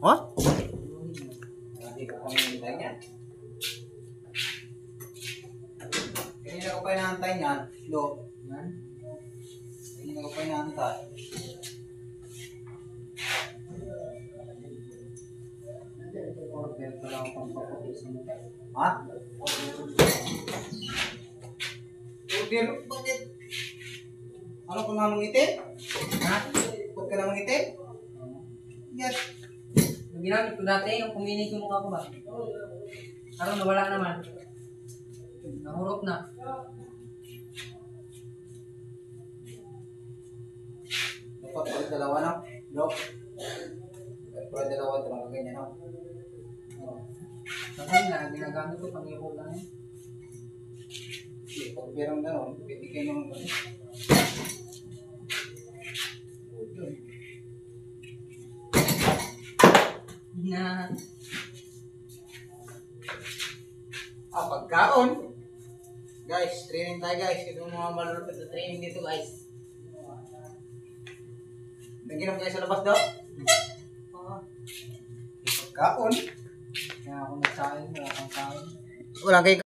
Ha? Hindi ko pang hinihintay niyan. Kanina ko pa hinahantay niyan. Lo. Yan. Kanina ko pa hinahantay. Order ko lang pang paputi sa mukha. Ha? Order? Bakit? Ano ko na mangiti? Ha? Ba't ka na mangiti? Yes. Yung ginamit ko dati, yung kuminis yung mukha ko ba? Karoon nawala naman. Nahurot na. Dapat ulit dalawa na. No? Dapat dalawa ito lang ganyan no? Kasi nga, ginagamit ko pang ipon lang yun. Hindi, pag birang gano'n, pwede kayo naman gano'n. Na. Pagkaon. Guys, training tayo guys. Ito mga malulupit na training dito guys. Naginap kayo sa labas daw? Pagkaon. Kaya ako nagsahin, wala kang sahin. Wala kayo